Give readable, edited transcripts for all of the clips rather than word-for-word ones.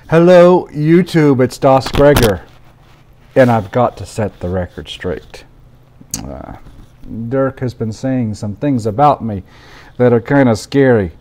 Hello YouTube, it's DasGregor, and I've got to set the record straight. Dirk has been saying some things about me that are kind of scary.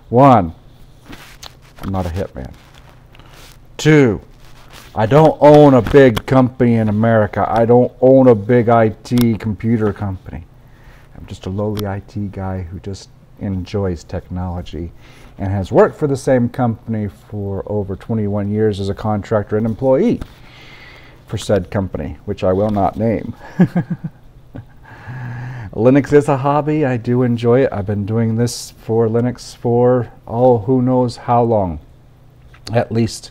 1, I'm not a hitman. 2, I don't own a big company in America. I don't own a big IT computer company. I'm just a lowly IT guy who just enjoys technology and has worked for the same company for over 21 years as a contractor and employee for said company, which I will not name. Linux is a hobby. I do enjoy it. I've been doing this for Linux for, who knows how long. At least.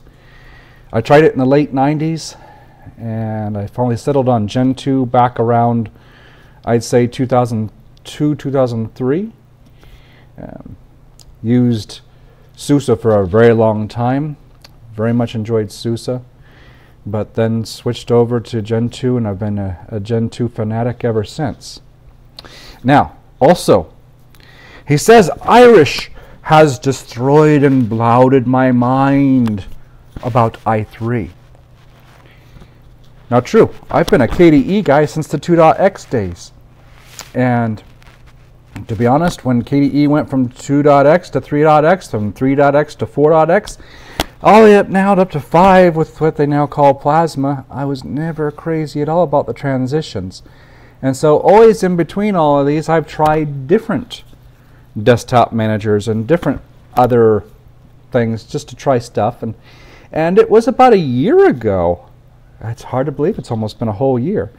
I tried it in the late 90s, and I finally settled on Gen 2 back around, I'd say 2002, 2003. Used SUSE for a very long time. Very much enjoyed SUSE, but then switched over to Gen 2, and I've been a Gen 2 fanatic ever since. Now, also, he says Irish has destroyed and clouded my mind about i3. Now, true, I've been a KDE guy since the 2.x days, and to be honest, when KDE went from 2.x to 3.x, from 3.x to 4.x, all the way up now up to 5 with what they now call Plasma, I was never crazy at all about the transitions. And so always in between all of these, I've tried different desktop managers and different other things just to try stuff. And it was about a year ago, it's hard to believe it's almost been a whole year,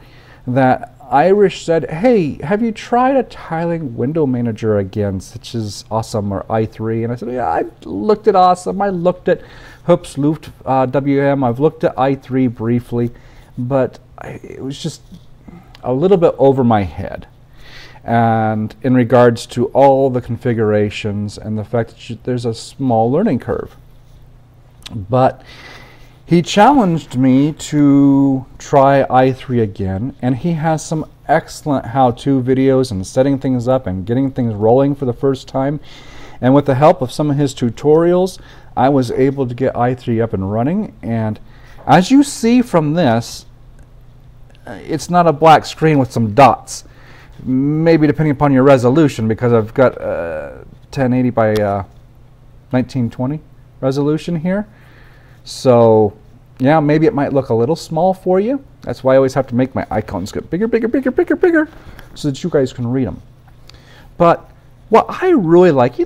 that Irish said, hey, have you tried a tiling window manager again, such as Awesome or i3? And I said, yeah, I looked at Awesome, I looked at Hoops Luft WM, I've looked at i3 briefly, but it was just a little bit over my head. And in regards to all the configurations and the fact that there's a small learning curve. But he challenged me to try i3 again, and he has some excellent how-to videos and setting things up and getting things rolling for the first time. And with the help of some of his tutorials, I was able to get i3 up and running. And as you see from this, it's not a black screen with some dots. Maybe depending upon your resolution, because I've got 1080 by 1920 resolution here. So, yeah, maybe it might look a little small for you. That's why I always have to make my icons get bigger, bigger, bigger, bigger, bigger, so that you guys can read them. But what I really like, I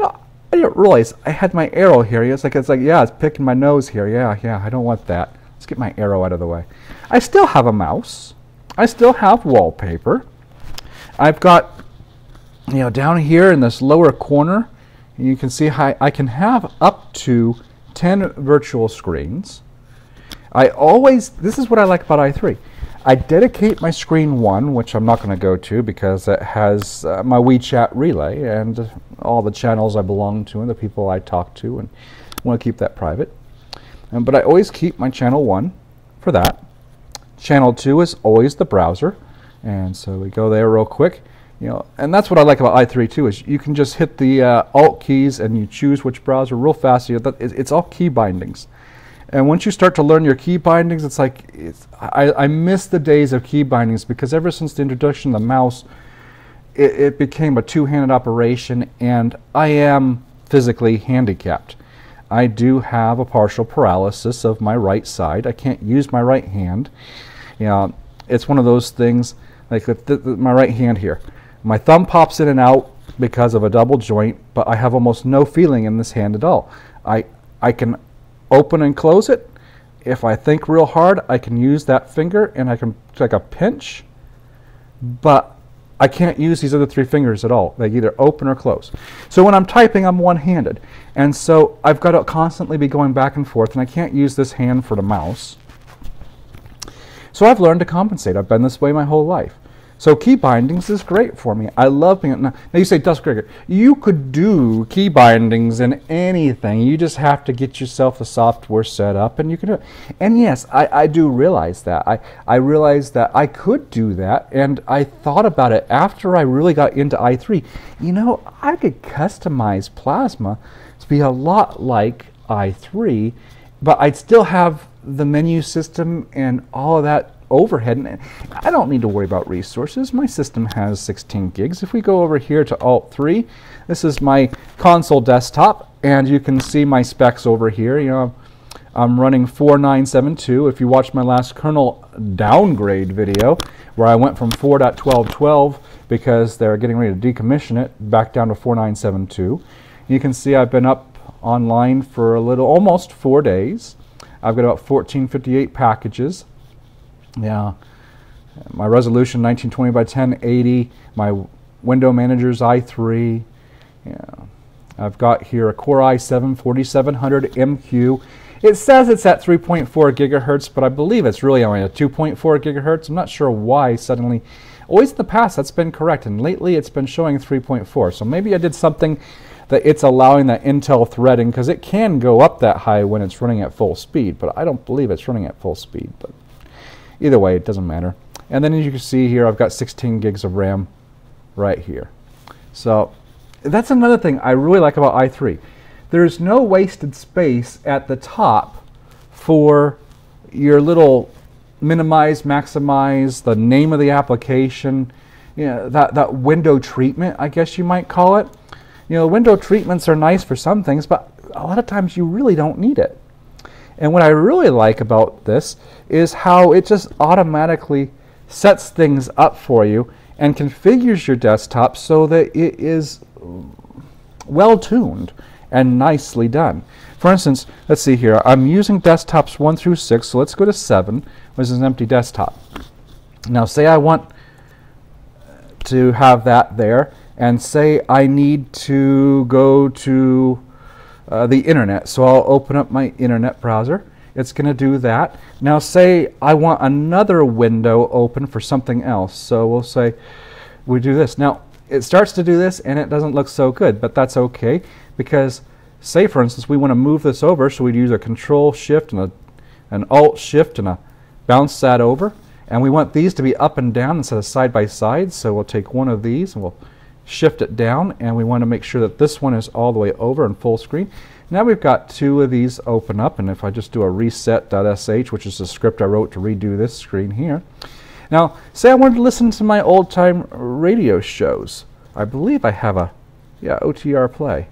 didn't realize I had my arrow here. It's like, yeah, it's picking my nose here. Yeah, I don't want that. Let's get my arrow out of the way. I still have a mouse. I still have wallpaper. I've got, down here in this lower corner, you can see how I can have up to 10 virtual screens. This is what I like about i3. I dedicate my screen 1, which I'm not going to go to because it has my WeChat relay and all the channels I belong to and the people I talk to, and I want to keep that private. But I always keep my channel 1 for that. Channel 2 is always the browser, and so we go there real quick. And that's what I like about i3 too, is you can just hit the Alt keys and you choose which browser real fast. It's all key bindings. And once you start to learn your key bindings, it's like, I miss the days of key bindings, because ever since the introduction of the mouse, it became a two-handed operation, and I am physically handicapped. I do have a partial paralysis of my right side. I can't use my right hand. It's one of those things, like my right hand here. My thumb pops in and out because of a double joint, but I have almost no feeling in this hand at all. I can open and close it. If I think real hard, I can use that finger and I can take a pinch, but I can't use these other 3 fingers at all. They either open or close. So when I'm typing, I'm one-handed. And so I've got to constantly be going back and forth, and I can't use this hand for the mouse. So I've learned to compensate. I've been this way my whole life. So key bindings is great for me. I love being, now you say, DasGregor, you could do key bindings in anything. You just have to get yourself the software set up and you can do it. And yes, I do realize that. I realized that I could do that, and I thought about it after I really got into i3. I could customize Plasma to be a lot like i3 but I'd still have the menu system and all of that overhead. And I don't need to worry about resources. My system has 16 gigs. If we go over here to Alt-3, this is my console desktop, and you can see my specs over here. You know, I'm running 4972. If you watched my last kernel downgrade video, where I went from 4.12.12 because they're getting ready to decommission it back down to 4972, you can see I've been up online for almost 4 days. I've got about 1458 packages. Yeah, my resolution 1920 by 1080. My window manager's i3. Yeah, I've got here a Core i7 4700 MQ. It says it's at 3.4 gigahertz, but I believe it's really only at 2.4 gigahertz. I'm not sure why suddenly. Always in the past that's been correct, and lately it's been showing 3.4. So maybe I did something that it's allowing that Intel threading, because it can go up that high when it's running at full speed, but I don't believe it's running at full speed. But either way, it doesn't matter. And then as you can see here, I've got 16 gigs of RAM right here. So that's another thing I really like about i3. There's no wasted space at the top for your little minimize, maximize, the name of the application, you know, that window treatment, I guess you might call it. You know, window treatments are nice for some things, but a lot of times you really don't need it. And what I really like about this is how it just automatically sets things up for you and configures your desktop so that it is well tuned and nicely done. For instance, let's see here, I'm using desktops 1 through 6, so let's go to 7, which is an empty desktop. Now say I want to have that there, and say I need to go to the internet, so I'll open up my internet browser. It's going to do that. Now say I want another window open for something else, so we'll say we do this. Now it starts to do this and it doesn't look so good, but that's okay, because say for instance we want to move this over, so we'd use a Control Shift and an Alt Shift and a bounce that over, and we want these to be up and down instead of side by side, so we'll take one of these and we'll shift it down, and we want to make sure that this one is all the way over in full screen. Now we've got 2 of these open up, and if I just do a reset.sh, which is the script I wrote to redo this screen here. Now say I wanted to listen to my old time radio shows. I believe I have a OTR play.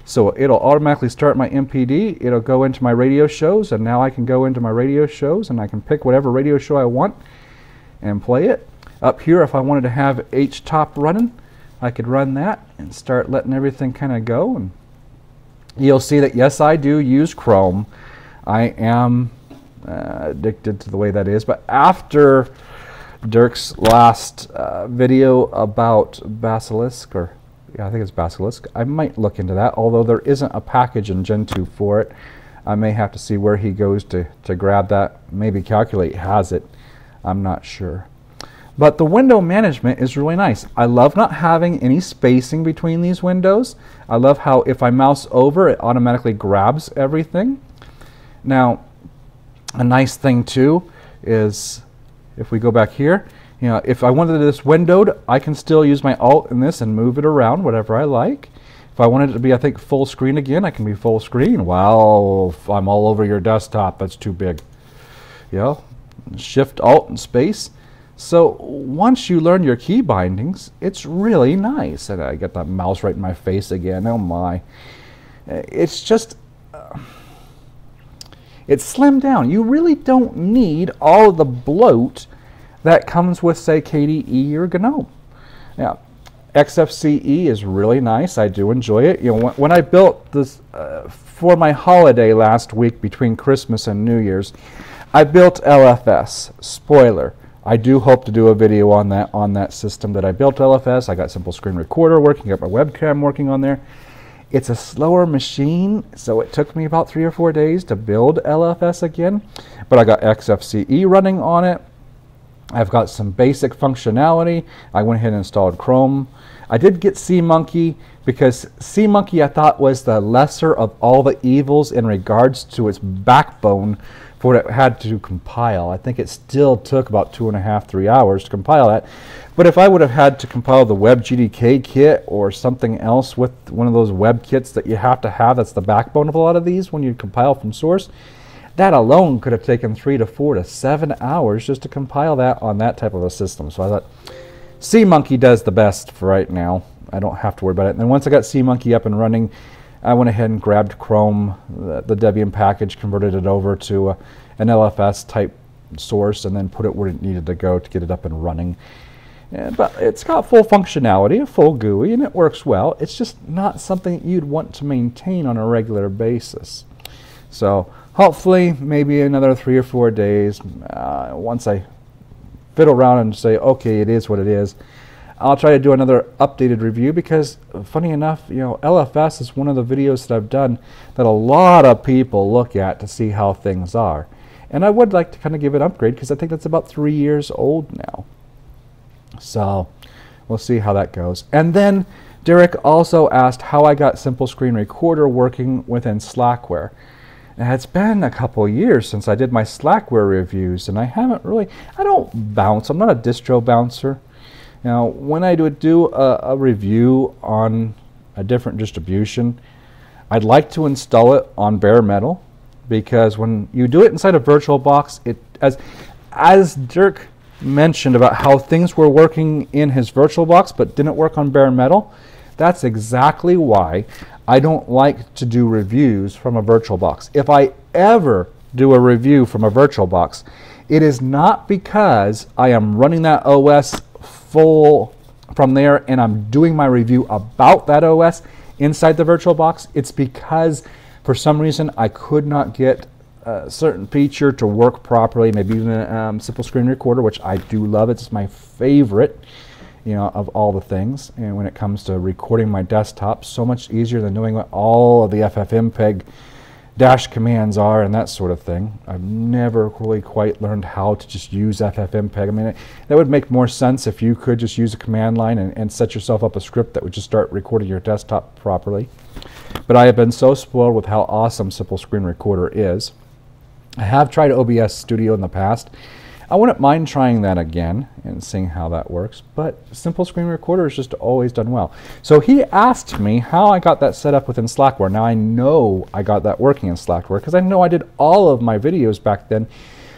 So it'll automatically start my MPD, it'll go into my radio shows, and now I can go into my radio shows and I can pick whatever radio show I want and play it. Up here, if I wanted to have H-top running, I could run that and start letting everything kind of go, and you'll see that yes, I do use Chrome. I am addicted to the way that is, but after Dirk's last video about Basilisk, or yeah, I think it's Basilisk, I might look into that, although there isn't a package in Gentoo for it. I may have to see where he goes to grab that. Maybe Calculate has it. I'm not sure. But the window management is really nice. I love not having any spacing between these windows. I love how if I mouse over, it automatically grabs everything. Now, a nice thing too is if we go back here, you know, if I wanted this windowed, I can still use my Alt in this and move it around whatever I like. If I wanted it to be, I think, full screen again, I can be full screen. Wow, if I'm all over your desktop, that's too big. You know, Shift, Alt, and space. So once you learn your key bindings, it's really nice. And I get that mouse right in my face again. Oh my. It's just, it's slimmed down. You really don't need all the bloat that comes with, say, KDE or GNOME. Yeah, XFCE is really nice. I do enjoy it. You know, when I built this for my holiday last week between Christmas and New Year's, I built LFS. Spoiler. I do hope to do a video on that system that I built LFS. I got Simple Screen Recorder working, got my webcam working on there. It's a slower machine, so it took me about 3 or 4 days to build LFS again. But I got XFCE running on it. I've got some basic functionality. I went ahead and installed Chrome. I did get SeaMonkey because SeaMonkey I thought was the lesser of all the evils in regards to its backbone for what it had to compile. I think it still took about 2.5 to 3 hours to compile that. But if I would have had to compile the WebGDK kit or something else with one of those web kits that you have to have, that's the backbone of a lot of these when you compile from source, That alone could have taken 3 to 4 to 7 hours just to compile that on that type of a system. So I thought SeaMonkey does the best for right now. I don't have to worry about it. And then once I got SeaMonkey up and running, I went ahead and grabbed Chrome, the Debian package, converted it over to an LFS type source, and then put it where it needed to go to get it up and running. But it's got full functionality, a full GUI, and it works well. It's just not something you'd want to maintain on a regular basis. So hopefully, maybe another 3 or 4 days, once I fiddle around and say, okay, it is what it is, I'll try to do another updated review, because funny enough, LFS is one of the videos that I've done that a lot of people look at to see how things are. And I would like to kind of give it an upgrade, because I think that's about 3 years old now. So we'll see how that goes. And then Dirk also asked how I got Simple Screen Recorder working within Slackware. And it's been a couple years since I did my Slackware reviews, and I don't bounce. I'm not a distro bouncer. Now, when I do a review on a different distribution, I'd like to install it on bare metal, because when you do it inside a VirtualBox, as Dirk mentioned about how things were working in his VirtualBox but didn't work on bare metal, that's exactly why I don't like to do reviews from a VirtualBox. If I ever do a review from a VirtualBox, it is not because I am running that OS full from there and I'm doing my review about that OS inside the VirtualBox. It's because for some reason I could not get a certain feature to work properly, maybe even a Simple Screen Recorder, which I do love. It's my favorite, of all the things. And when it comes to recording my desktop, so much easier than knowing what all of the FFmpeg dash commands are and that sort of thing. I've never really quite learned how to just use FFmpeg. I mean, that would make more sense if you could just use a command line and set yourself up a script that would just start recording your desktop properly. But I have been so spoiled with how awesome Simple Screen Recorder is. I have tried OBS Studio in the past. I wouldn't mind trying that again and seeing how that works, but Simple Screen Recorder is just always done well. So he asked me how I got that set up within Slackware. Now I know I got that working in Slackware, because I know I did all of my videos back then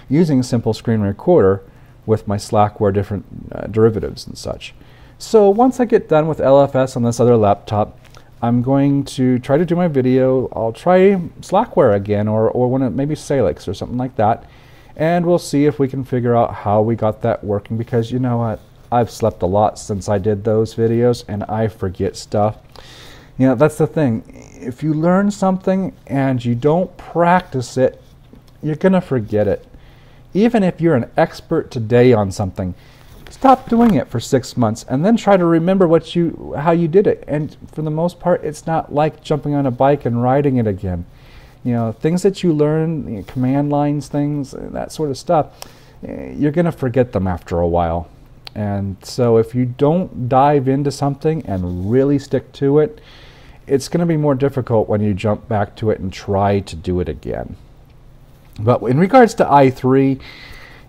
using Simple Screen Recorder with my Slackware different derivatives and such. So once I get done with LFS on this other laptop, I'm going to try to do my video. I'll try Slackware again, or maybe Salix or something like that. And we'll see if we can figure out how we got that working, because you know what? I've slept a lot since I did those videos and I forget stuff. That's the thing. If you learn something and you don't practice it, you're going to forget it. Even if you're an expert today on something, stop doing it for 6 months and then try to remember how you did it. And for the most part, it's not like jumping on a bike and riding it again. Things that you learn, command lines, things, that sort of stuff, you're going to forget them after a while. And so if you don't dive into something and really stick to it, it's going to be more difficult when you jump back to it and try to do it again. But in regards to i3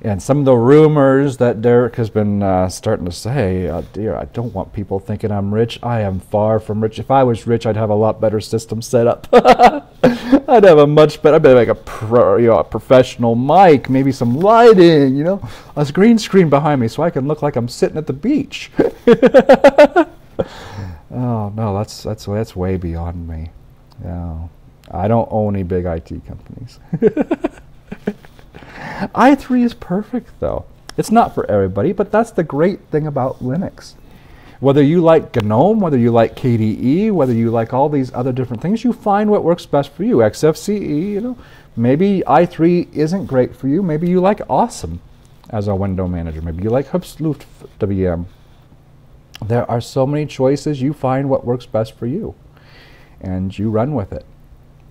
and some of the rumors that Dirk has been starting to say, oh dear, I don't want people thinking I'm rich. I am far from rich. If I was rich, I'd have a lot better system set up. I'd have a much better, I'd be like a professional mic, maybe some lighting, a green screen behind me so I can look like I'm sitting at the beach. Oh no, that's way beyond me. No, I don't own any big IT companies. i3 is perfect though. It's not for everybody, but that's the great thing about Linux. Whether you like GNOME, whether you like KDE, whether you like all these other different things, you find what works best for you. XFCE, maybe i3 isn't great for you. Maybe you like Awesome as a window manager. Maybe you like Hubsluft WM. There are so many choices. You find what works best for you, and you run with it.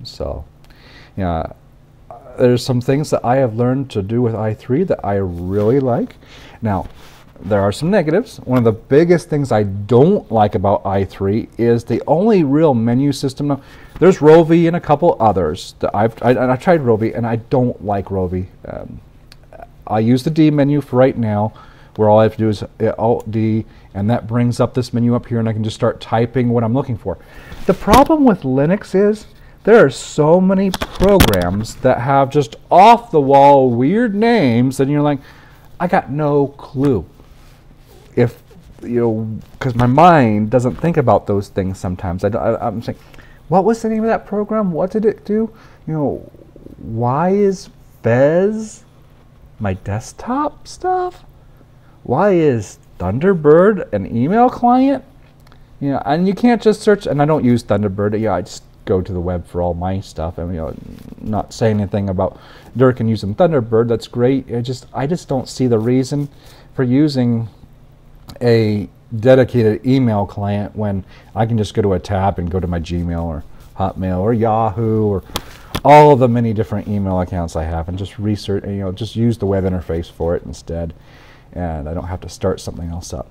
So, yeah. There's some things that I have learned to do with i3 that I really like. Now, there are some negatives. One of the biggest things I don't like about i3 is the only real menu system. Now, there's Rovi and a couple others that I've tried Rovi, and I don't like Rovi. I use the D menu for right now, where all I have to do is Alt D, and that brings up this menu up here, and I can just start typing what I'm looking for. The problem with Linux is There are so many programs that have just off-the-wall weird names, and you're like, I got no clue. If, you know, because my mind doesn't think about those things sometimes. I'm saying, what was the name of that program? What did it do? You know, why is Fez my desktop stuff? Why is Thunderbird an email client? You know, and you can't just search, and I don't use Thunderbird. Yeah, I just go to the web for all my stuff. And, you know, not saying anything about Dirk and using Thunderbird. That's great. I just don't see the reason for using a dedicated email client when I can just go to a tab and go to my Gmail or Hotmail or Yahoo or all of the many different email accounts I have and just research, you know, just use the web interface for it instead, and I don't have to start something else up.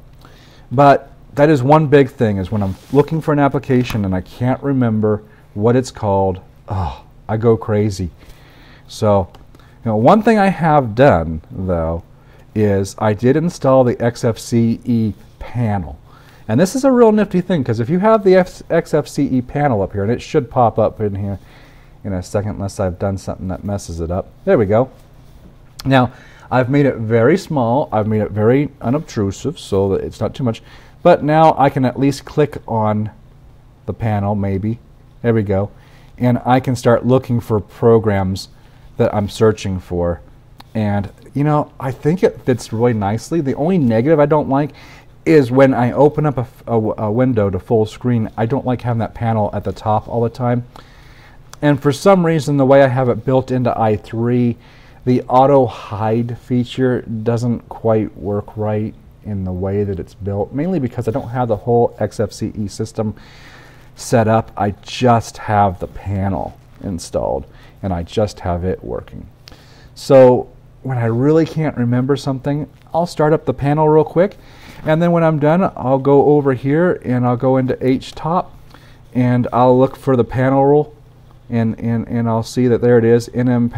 But that is one big thing, is when I'm looking for an application and I can't remember what it's called, oh, I go crazy. So, you know, one thing I have done though is I did install the XFCE panel. And this is a real nifty thing, because if you have the XFCE panel up here, and it should pop up in here in a second unless I've done something that messes it up. There we go. Now, I've made it very small. I've made it very unobtrusive so that it's not too much. But now I can at least click on the panel, maybe. There we go. And I can start looking for programs that I'm searching for. And, you know, I think it fits really nicely. The only negative I don't like is when I open up a window to full screen, I don't like having that panel at the top all the time. And for some reason, the way I have it built into i3, the auto hide feature doesn't quite work right in the way that it's built, mainly because I don't have the whole XFCE system set up. I just have the panel installed and I just have it working. So when I really can't remember something, I'll start up the panel real quick, and then when I'm done, I'll go over here and I'll go into HTOP and I'll look for the panel rule, and I'll see that there it is. No,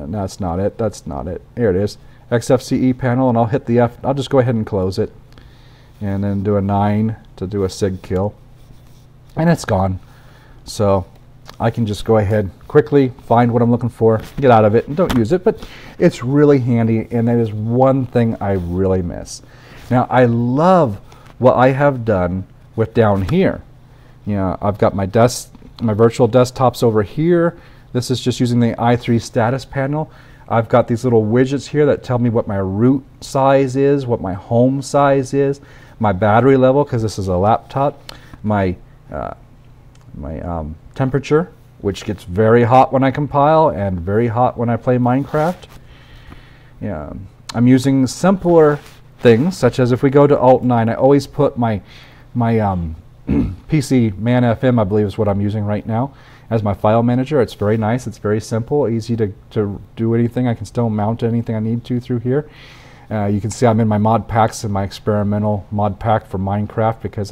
that's not it. That's not it. There it is. XFCE panel, and I'll hit the F. I'll just go ahead and close it, and then do a 9 to do a sig kill, and it's gone. So I can just go ahead quickly, find what I'm looking for, get out of it, and don't use it. But it's really handy, and that is one thing I really miss. Now, I love what I have done with down here. You know, I've got my virtual desktops over here. This is just using the i3 status panel. I've got these little widgets here that tell me what my root size is, what my home size is, my battery level, because this is a laptop, my temperature, which gets very hot when I compile and very hot when I play Minecraft. Yeah, I'm using simpler things, such as if we go to Alt-9, I always put my PC Man FM, I believe is what I'm using right now, as my file manager. It's very nice, it's very simple, easy to do anything. I can still mount anything I need to through here. You can see I'm in my mod packs and my experimental mod pack for Minecraft, because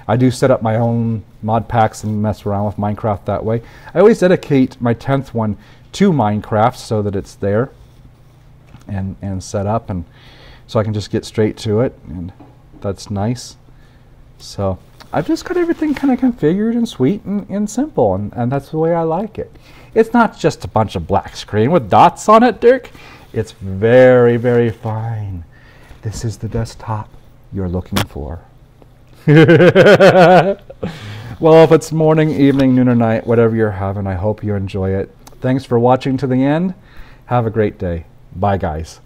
I do set up my own mod packs and mess around with Minecraft that way. I always dedicate my 10th one to Minecraft so that it's there and set up, and so I can just get straight to it, and that's nice. So I've just got everything kind of configured and sweet and simple, and that's the way I like it. It's not just a bunch of black screen with dots on it, Dirk. It's very, very fine. This is the desktop you're looking for. Well, if it's morning, evening, noon, or night, whatever you're having, I hope you enjoy it. Thanks for watching to the end. Have a great day. Bye, guys.